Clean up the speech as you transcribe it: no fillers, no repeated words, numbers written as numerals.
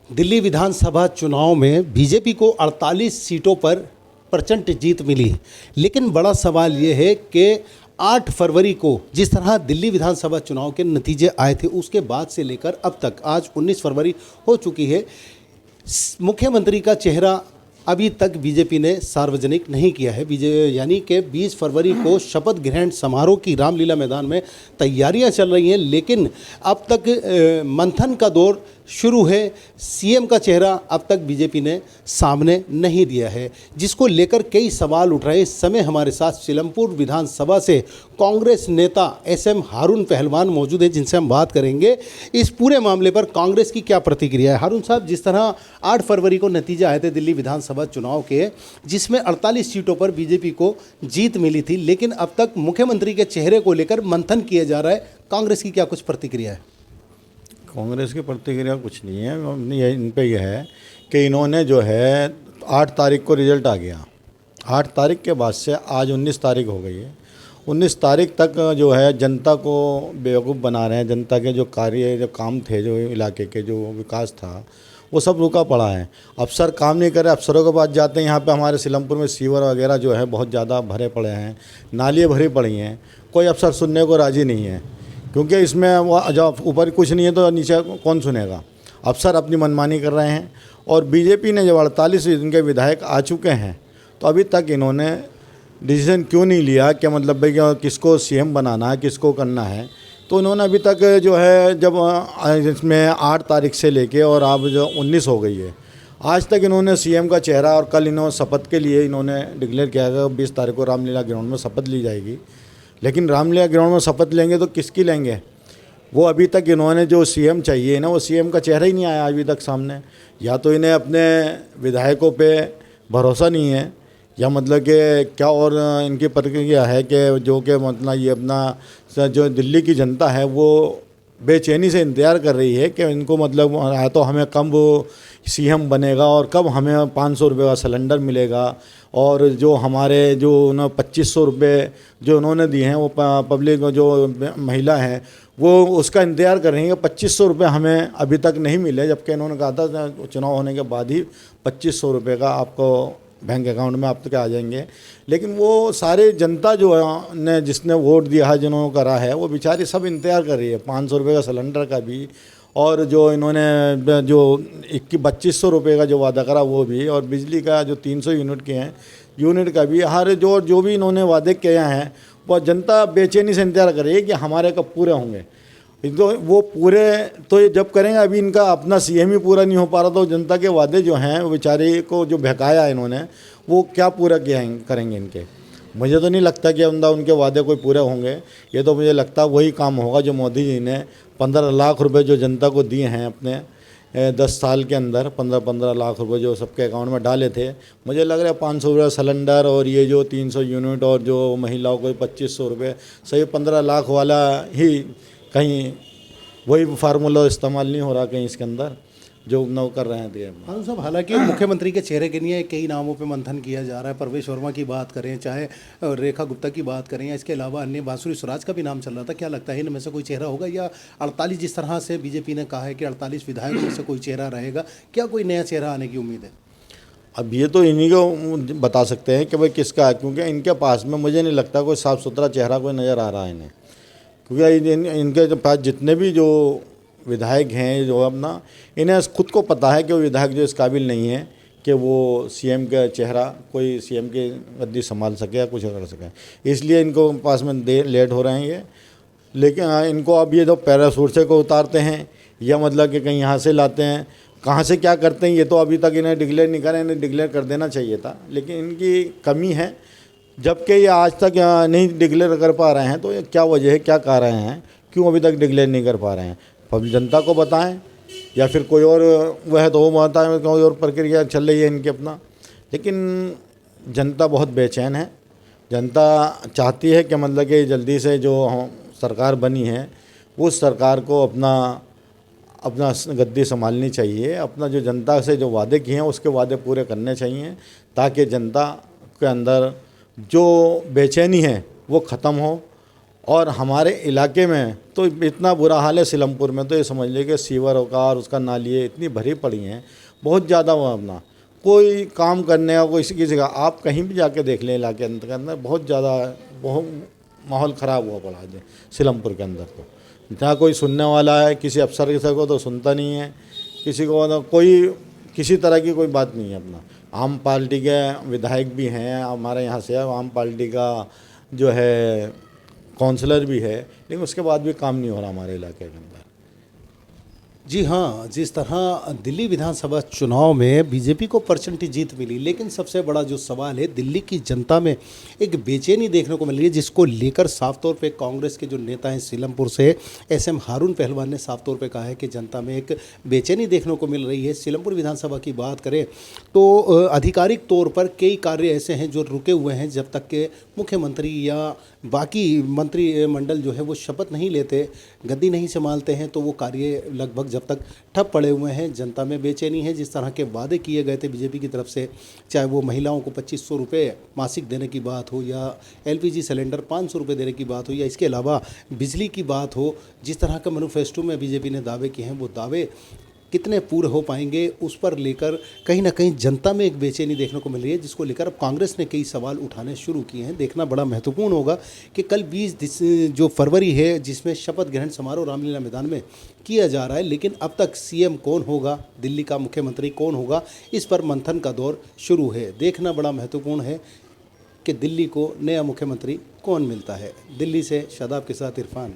दिल्ली विधानसभा चुनाव में बीजेपी को 48 सीटों पर प्रचंड जीत मिली। लेकिन बड़ा सवाल ये है कि 8 फरवरी को जिस तरह दिल्ली विधानसभा चुनाव के नतीजे आए थे, उसके बाद से लेकर अब तक आज 19 फरवरी हो चुकी है, मुख्यमंत्री का चेहरा अभी तक बीजेपी ने सार्वजनिक नहीं किया है। यानी कि 20 फरवरी को शपथ ग्रहण समारोह की रामलीला मैदान में तैयारियां चल रही हैं, लेकिन अब तक मंथन का दौर शुरू है। सीएम का चेहरा अब तक बीजेपी ने सामने नहीं दिया है, जिसको लेकर कई सवाल उठ रहे हैं। इस समय हमारे साथ सीलमपुर विधानसभा से कांग्रेस नेता एसएम हारून पहलवान मौजूद है, जिनसे हम बात करेंगे इस पूरे मामले पर कांग्रेस की क्या प्रतिक्रिया है। हारून साहब, जिस तरह 8 फरवरी को नतीजे आए थे दिल्ली विधानसभा चुनाव के, जिसमें 48 सीटों पर बीजेपी को जीत मिली थी, लेकिन अब तक मुख्यमंत्री के चेहरे को लेकर मंथन किया जा रहा है, कांग्रेस की क्या कुछ प्रतिक्रिया है? कांग्रेस की प्रतिक्रिया कुछ नहीं है। ये इन पे यह है कि इन्होंने जो है 8 तारीख को रिजल्ट आ गया, 8 तारीख के बाद से आज 19 तारीख हो गई है। 19 तारीख तक जो है जनता को बेवकूफ़ बना रहे हैं। जनता के जो कार्य, जो काम थे, जो इलाके के जो विकास था, वो सब रुका पड़ा है। अफसर काम नहीं कर रहे, अफसरों के पास जाते हैं। यहाँ पे हमारे सीलमपुर में सीवर वगैरह जो है बहुत ज़्यादा भरे पड़े हैं, नालियाँ भरी पड़ी हैं, कोई अफसर सुनने को राज़ी नहीं है, क्योंकि इसमें वो जब ऊपर कुछ नहीं है तो नीचे कौन सुनेगा। अफसर अपनी मनमानी कर रहे हैं। और बीजेपी ने जब 48 इनके विधायक आ चुके हैं, तो अभी तक इन्होंने डिसीजन क्यों नहीं लिया कि मतलब भाई किसको सीएम बनाना है, किसको करना है। तो इन्होंने अभी तक जो है, जब इसमें 8 तारीख से लेके और अब जो 19 हो गई है, आज तक इन्होंने सीएम का चेहरा, और कल इन्होंने शपथ के लिए इन्होंने डिक्लेयर किया है 20 तारीख को रामलीला ग्राउंड में शपथ ली जाएगी। लेकिन रामलीला ग्राउंड में शपथ लेंगे तो किसकी लेंगे? वो अभी तक इन्होंने जो सीएम चाहिए ना, वो सीएम का चेहरा ही नहीं आया अभी तक सामने। या तो इन्हें अपने विधायकों पे भरोसा नहीं है, या मतलब कि क्या और इनकी प्रतिक्रिया है कि जो कि मतलब ये अपना जो दिल्ली की जनता है वो बेचैनी से इंतज़ार कर रही है कि इनको मतलब या तो हमें कब वो सीएम बनेगा और कब हमें 500 रुपये का सिलेंडर मिलेगा, और जो हमारे जो 2500 रुपये जो उन्होंने दिए हैं, वो पब्लिक जो महिला हैं वो उसका इंतज़ार कर रही हैं कि 2500 रुपये हमें अभी तक नहीं मिले, जबकि इन्होंने कहा था चुनाव होने के बाद ही 2500 रुपये का आपको बैंक अकाउंट में आप तक आ जाएंगे। लेकिन वो सारे जनता जो ने जिसने वोट दिया है, जिन्होंने करा है, वो बेचारी सब इंतज़ार कर रही है 500 रुपये का सिलेंडर का भी, और जो इन्होंने जो 2500 रुपये का जो वादा करा वो भी, और बिजली का जो 300 यूनिट के हैं यूनिट का भी, हर जो भी इन्होंने वादे किए हैं वो जनता बेचैनी से इंतजार कर रही है कि हमारे कब पूरे होंगे। तो वो पूरे तो ये जब करेंगे, अभी इनका अपना सीएम ही पूरा नहीं हो पा रहा, तो जनता के वादे जो हैं वो बेचारे को जो बहकाया इन्होंने, वो क्या पूरा किया करेंगे इनके। मुझे तो नहीं लगता कि उनके वादे कोई पूरे होंगे। ये तो मुझे लगता है वही काम होगा जो मोदी जी ने 15 लाख रुपए जो जनता को दिए हैं अपने 10 साल के अंदर, 15 लाख रुपए जो सबके अकाउंट में डाले थे। मुझे लग रहा है 500 रुपये सिलेंडर और ये जो 300 यूनिट और जो महिलाओं को 2500 रुपये, सही 15 लाख वाला ही कहीं वही फार्मूला इस्तेमाल नहीं हो रहा कहीं इसके अंदर जो न कर रहे हैं। हाँ साहब, हालांकि मुख्यमंत्री के चेहरे के लिए कई नामों पे मंथन किया जा रहा है। परवेश वर्मा की बात करें, चाहे रेखा गुप्ता की बात करें, या इसके अलावा अन्य बांसुरी स्वराज का भी नाम चल रहा था। क्या लगता है इनमें से कोई चेहरा होगा, या 48 जिस तरह से बीजेपी ने कहा है कि 48 विधायकों में से कोई चेहरा रहेगा, क्या कोई नया चेहरा आने की उम्मीद है? अब ये तो इन्हीं को बता सकते हैं कि भाई किसका है, क्योंकि इनके पास में मुझे नहीं लगता कोई साफ़ सुथरा चेहरा कोई नज़र आ रहा है इन्हें। क्योंकि इनके पास जितने भी जो विधायक हैं, जो अपना इन्हें खुद को पता है कि वो विधायक जो इस काबिल नहीं है कि वो सीएम का चेहरा, कोई सीएम की गद्दी संभाल सके या कुछ कर सके, इसलिए इनको पास में लेट हो रहे हैं ये। लेकिन इनको अब ये जो पैराशूट से को उतारते हैं, या मतलब कि कहीं यहाँ से लाते हैं, कहाँ से क्या करते हैं, ये तो अभी तक इन्हें डिक्लेयर नहीं करें। इन्हें डिक्लेयर कर देना चाहिए था, लेकिन इनकी कमी है। जबकि ये आज तक नहीं डिक्लेयर कर पा रहे हैं, तो ये क्या वजह है, क्या कारण हैं, क्यों अभी तक डिक्लेयर नहीं कर पा रहे हैं? पब्लिक जनता को बताएं, या फिर कोई और वह है तो वो बताएं, कोई और प्रक्रिया चल रही है इनकी अपना। लेकिन जनता बहुत बेचैन है। जनता चाहती है कि मतलब कि जल्दी से जो सरकार बनी है, उस सरकार को अपना गद्दी संभालनी चाहिए। अपना जो जनता से जो वादे किए हैं उसके वादे पूरे करने चाहिए, ताकि जनता के अंदर जो बेचैनी है वो ख़त्म हो, और हमारे इलाके में तो इतना बुरा हाल है सीलमपुर में, तो ये समझ लीजिए कि सीवर का और उसका नालियाँ इतनी भरी पड़ी हैं, बहुत ज़्यादा। वो अपना कोई काम करने का कोई किसी का, आप कहीं भी जाके देख लें इलाके के अंदर बहुत ज़्यादा बहुत माहौल ख़राब हुआ पड़ा है सीलमपुर के अंदर। तो जहाँ कोई सुनने वाला है किसी अफसर के को तो सुनता नहीं है, किसी को तो कोई किसी तरह की कोई बात नहीं है। अपना आम पार्टी के विधायक भी हैं हमारे यहाँ से, आम पार्टी का जो है काउंसलर भी है, लेकिन उसके बाद भी काम नहीं हो रहा हमारे इलाके के अंदर। जी हाँ, जिस तरह दिल्ली विधानसभा चुनाव में बीजेपी को परसेंटेज जीत मिली, लेकिन सबसे बड़ा जो सवाल है दिल्ली की जनता में एक बेचैनी देखने को मिल रही है, जिसको लेकर साफ तौर पे कांग्रेस के जो नेता हैं सीलमपुर से एसएम हारून पहलवान ने साफ तौर पे कहा है कि जनता में एक बेचैनी देखने को मिल रही है। सीलमपुर विधानसभा की बात करें तो आधिकारिक तौर पर कई कार्य ऐसे हैं जो रुके हुए हैं, जब तक के मुख्यमंत्री या बाकी मंत्रिमंडल जो है वो शपथ नहीं लेते, गद्दी नहीं संभालते हैं, तो वो कार्य लगभग जब तक ठप पड़े हुए हैं। जनता में बेचैनी है। जिस तरह के वादे किए गए थे बीजेपी की तरफ से, चाहे वो महिलाओं को 2500 रुपये मासिक देने की बात हो, या एलपीजी सिलेंडर 500 रुपये देने की बात हो, या इसके अलावा बिजली की बात हो, जिस तरह का मैनिफेस्टो में बीजेपी ने दावे किए हैं, वो दावे कितने पूरे हो पाएंगे उस पर लेकर कहीं ना कहीं जनता में एक बेचैनी देखने को मिल रही है, जिसको लेकर अब कांग्रेस ने कई सवाल उठाने शुरू किए हैं। देखना बड़ा महत्वपूर्ण होगा कि कल 20 जो फरवरी है, जिसमें शपथ ग्रहण समारोह रामलीला मैदान में किया जा रहा है, लेकिन अब तक सीएम कौन होगा, दिल्ली का मुख्यमंत्री कौन होगा, इस पर मंथन का दौर शुरू है। देखना बड़ा महत्वपूर्ण है कि दिल्ली को नया मुख्यमंत्री कौन मिलता है। दिल्ली से शादाब के साथ इरफान।